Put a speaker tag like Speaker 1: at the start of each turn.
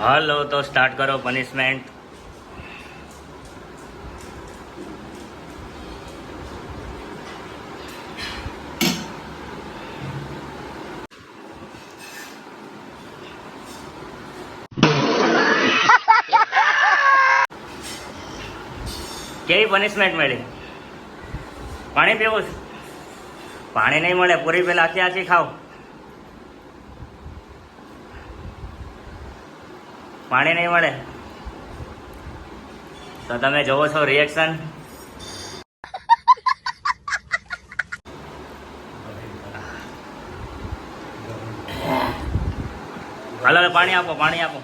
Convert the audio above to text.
Speaker 1: હાલો તો સ્ટાર્ટ કરો પનિશમેન્ટ. કેવી પનિશમેન્ટ મળી? પાણી પીવું છે? પાણી નહીં મળે, પૂરી પેલા આખી આખી ખાવ. પાણી નહીં મળે તો તમે જોવો છો રિએક્શન. હાલો પાણી આપો, પાણી આપો.